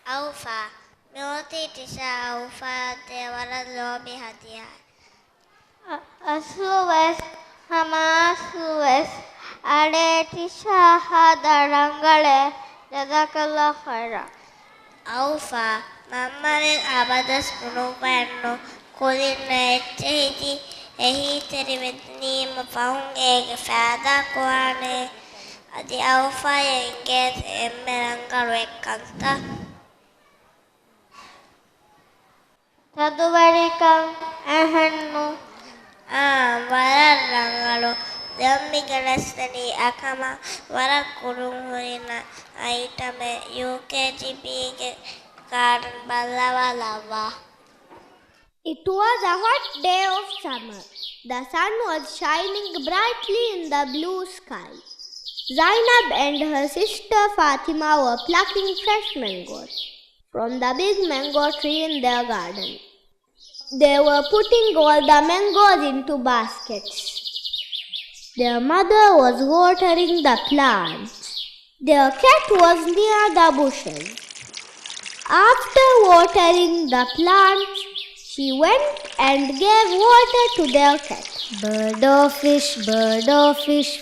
Aufa, Moti Tisha Aufa, Devara Lobi Hadia. Asuves, Hamasuves, Ade Tisha Hadarangale, Jadakallah Khaira. Aufa, Mammarin Abadas Munubano, Kulina Echidi, Ehi Terividnim, Paunge, Fada Kuane, Adi Aufa, Enget, Emeranga Rekanta. Taduvarikam Ahannu. Varangalo, Damigalastani Akama, Varakurumurina, Aitame, UKG B Garden, Balavalava. It was a hot day of summer. The sun was shining brightly in the blue sky. Zainab and her sister Fatima were plucking fresh mangoes from the big mango tree in their garden. They were putting all the mangoes into baskets. Their mother was watering the plants. Their cat was near the bushes. After watering the plants, she went and gave water to their cat. Bird of fish,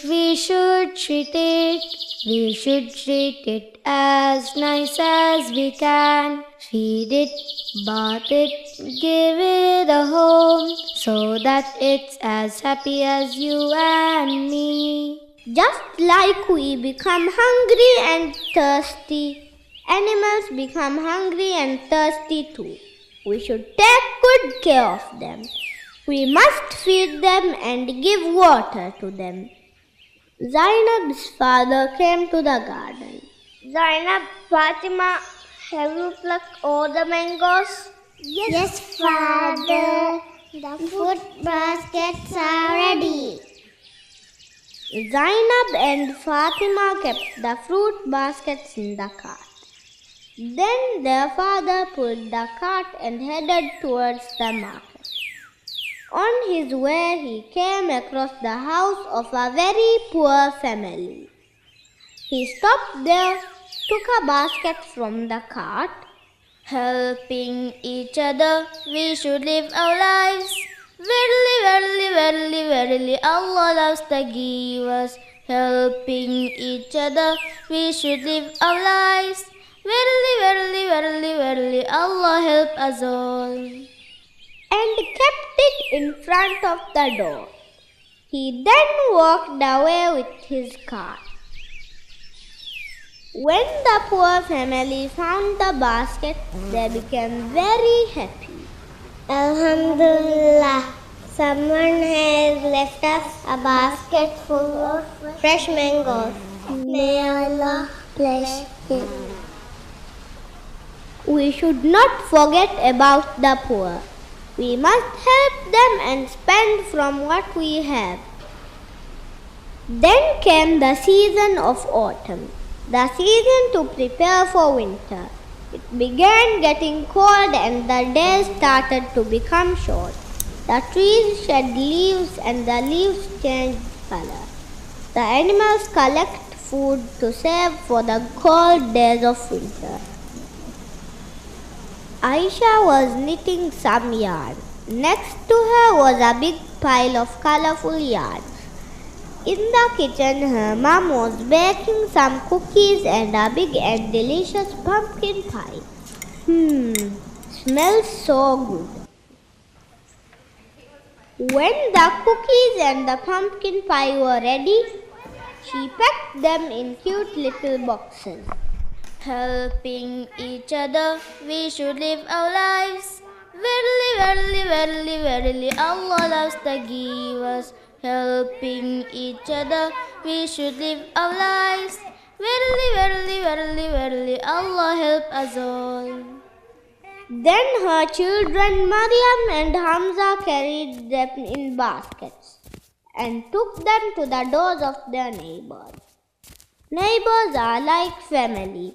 we should treat it. We should treat it as nice as we can. Feed it, bath it, give it a home, so that it's as happy as you and me. Just like we become hungry and thirsty, animals become hungry and thirsty too. We should take good care of them. We must feed them and give water to them. Zainab's father came to the garden. Zainab, Fatima, have you plucked all the mangoes? Yes, Father. The food baskets are ready. Zainab and Fatima kept the fruit baskets in the cart. Then their father pulled the cart and headed towards the market. On his way, he came across the house of a very poor family. He stopped there, took a basket from the cart. Helping each other, we should live our lives. Verily, verily, verily, verily, Allah loves the givers. Helping each other, we should live our lives. Verily, verily, verily, verily, Allah help us all. And kept it in front of the door. He then walked away with his cart. When the poor family found the basket, they became very happy. Alhamdulillah, someone has left us a basket full of fresh mangoes. May Allah bless him. We should not forget about the poor. We must help them and spend from what we have. Then came the season of autumn, the season to prepare for winter. It began getting cold and the days started to become short. The trees shed leaves and the leaves changed color. The animals collect food to save for the cold days of winter. Aisha was knitting some yarn. Next to her was a big pile of colorful yarns. In the kitchen, her mom was baking some cookies and a big and delicious pumpkin pie. Smells so good. When the cookies and the pumpkin pie were ready, she packed them in cute little boxes. Helping each other, we should live our lives. Verily, verily, verily, verily, Allah loves the givers. Helping each other, we should live our lives. Verily, verily, verily, verily, Allah help us all. Then her children Maryam and Hamza carried them in baskets and took them to the doors of their neighbors. Neighbors are like family.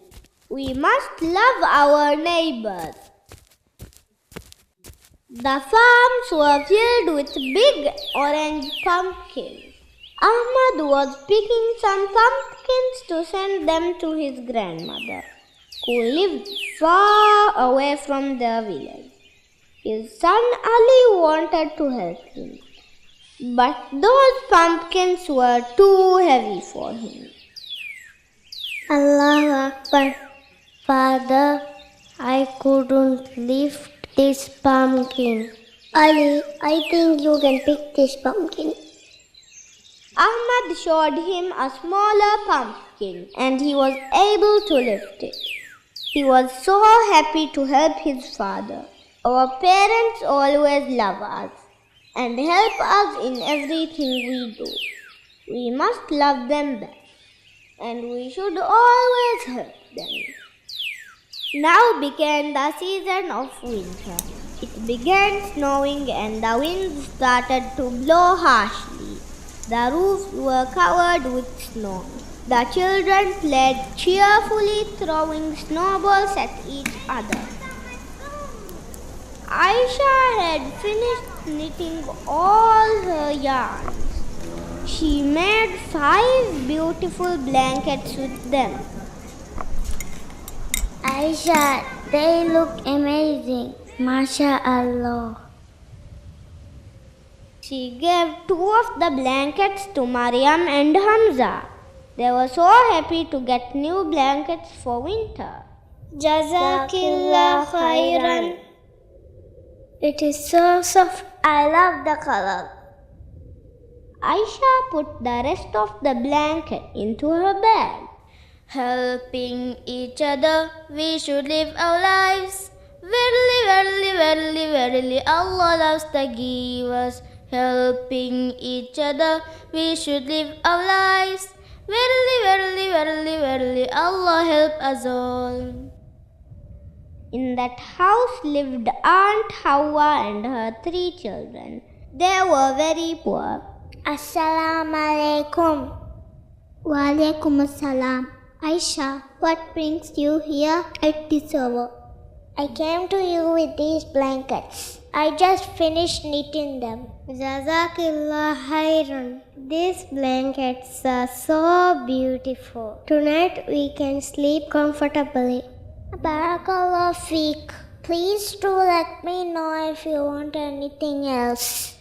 We must love our neighbors. The farms were filled with big orange pumpkins. Ahmad was picking some pumpkins to send them to his grandmother. who lived far away from the village. His son Ali wanted to help him, but those pumpkins were too heavy for him. Allahu Akbar. Father, I couldn't lift this pumpkin. Ali, I think you can pick this pumpkin. Ahmad showed him a smaller pumpkin and he was able to lift it. He was so happy to help his father. Our parents always love us and help us in everything we do. We must love them back and we should always help them. Now began the season of winter. It began snowing and the wind started to blow harshly. The roofs were covered with snow. The children played cheerfully, throwing snowballs at each other. Aisha had finished knitting all her yarns. She made 5 beautiful blankets with them. Aisha, they look amazing. MashaAllah. She gave 2 of the blankets to Maryam and Hamza. They were so happy to get new blankets for winter. Jazakillah khairan. It is so soft. I love the color. Aisha put the rest of the blanket into her bag. Helping each other, we should live our lives. Verily, verily, verily, verily, Allah loves the givers. Helping each other, we should live our lives. Verily, verily, verily, verily, Allah help us all. In that house lived Aunt Hawa and her 3 children. They were very poor. Assalamu alaikum. Wa alaikum assalam. Aisha, what brings you here at this hour? I came to you with these blankets. I just finished knitting them. Jazakillah khairan. These blankets are so beautiful. Tonight we can sleep comfortably. Barakallah feek. Please do let me know if you want anything else.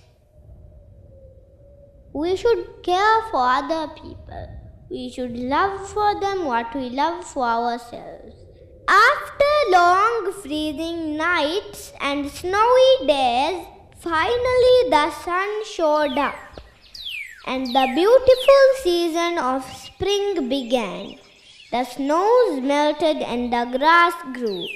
We should care for other people. We should love for them what we love for ourselves. After long freezing nights and snowy days, finally the sun showed up and the beautiful season of spring began. The snows melted and the grass grew.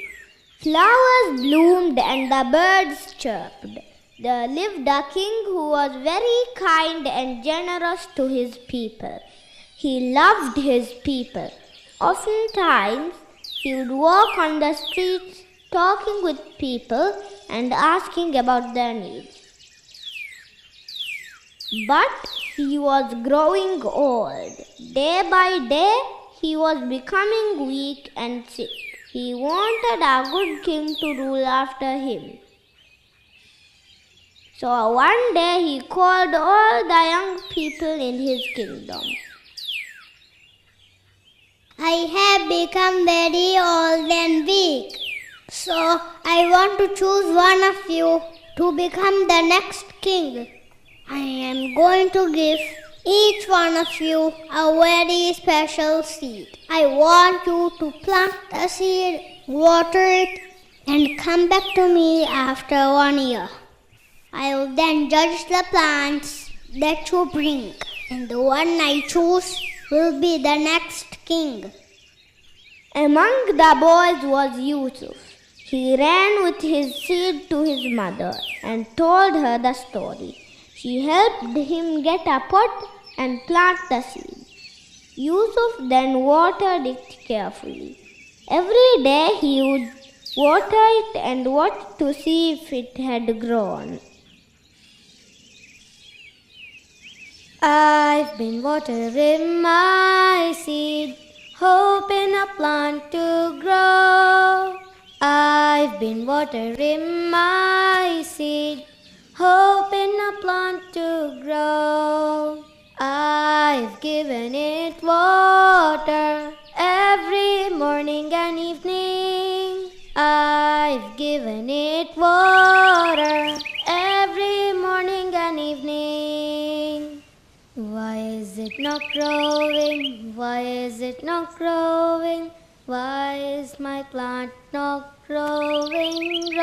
Flowers bloomed and the birds chirped. There lived a king who was very kind and generous to his people. He loved his people. Oftentimes, he would walk on the streets talking with people and asking about their needs. But he was growing old. Day by day, he was becoming weak and sick. He wanted a good king to rule after him. So one day he called all the young people in his kingdom. I have become very old and weak. So I want to choose one of you to become the next king. I am going to give each one of you a very special seed. I want you to plant the seed, water it, and come back to me after 1 year. I will then judge the plants that you bring, and the one I choose will be the next king. Among the boys was Yusuf. He ran with his seed to his mother and told her the story. She helped him get a pot and plant the seed. Yusuf then watered it carefully. Every day he would water it and watch to see if it had grown. I've been watering my seed, hoping a plant to grow. I've been watering my seed, hoping a plant to grow. I've given it water every morning and evening. given it water every morning and evening. Why is it not growing? Why is it not growing? Why is my plant not growing?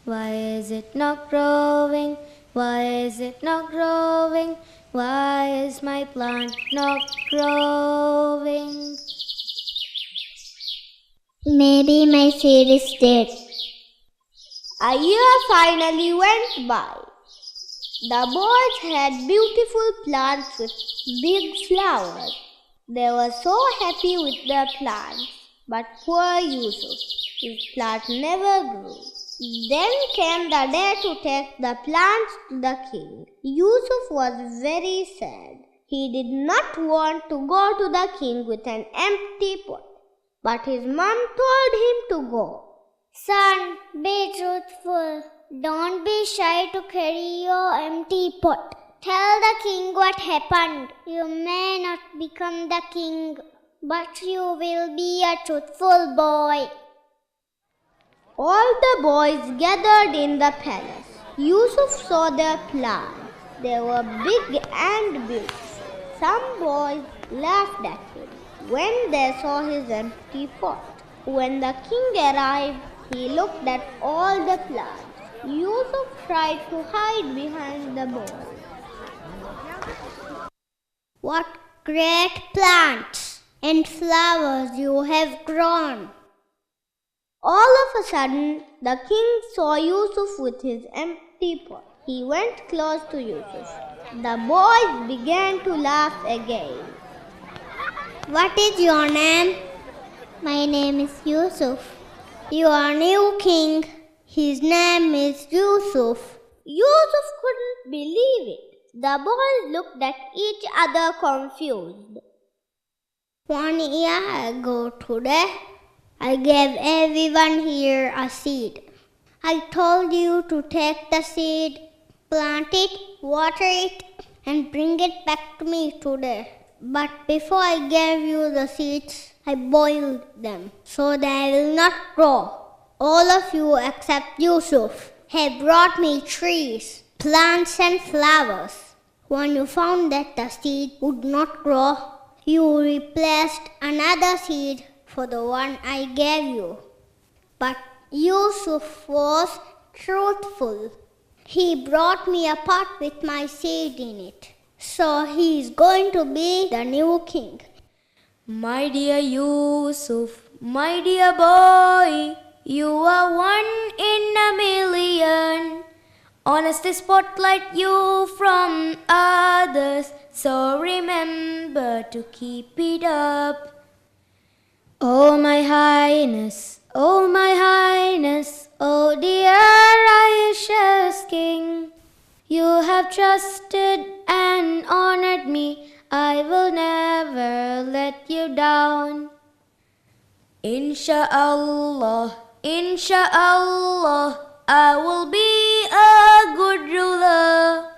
Why is it not growing? Why is it not growing? Why is my plant not growing? Maybe my seed is dead. A year finally went by. The boys had beautiful plants with big flowers. They were so happy with their plants, but poor Yusuf, his plant never grew. Then came the day to take the plants to the king. Yusuf was very sad. He did not want to go to the king with an empty pot, but his mom told him to go. Son, be truthful. Don't be shy to carry your empty pot. Tell the king what happened. You may not become the king, but you will be a truthful boy. All the boys gathered in the palace. Yusuf saw their plants. They were big and beautiful. Some boys laughed at him when they saw his empty pot. When the king arrived, he looked at all the plants. Yusuf tried to hide behind the bowl. What great plants and flowers you have grown. All of a sudden, the king saw Yusuf with his empty pot. He went close to Yusuf. The boys began to laugh again. What is your name? My name is Yusuf. Your new king, his name is Yusuf. Yusuf couldn't believe it. The boys looked at each other confused. 1 year ago today, I gave everyone here a seed. I told you to take the seed, plant it, water it, and bring it back to me today. But before I gave you the seeds, I boiled them so they will not grow. All of you except Yusuf have brought me trees, plants and flowers. When you found that the seed would not grow, you replaced another seed for the one I gave you. But Yusuf was truthful. He brought me a pot with my seed in it. So he is going to be the new king. My dear Yusuf, my dear boy, you are one in a million. Honesty spotlight you from others, so remember to keep it up. Oh my highness, oh my highness, oh dear righteous king, you have trusted and honored me. I will never let you down. Insha'Allah, Insha'Allah, I will be a good ruler.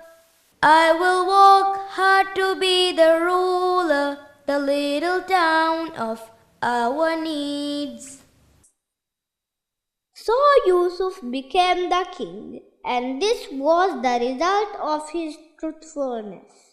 I will work hard to be the ruler, the little town of our needs. So Yusuf became the king, and this was the result of his truthfulness.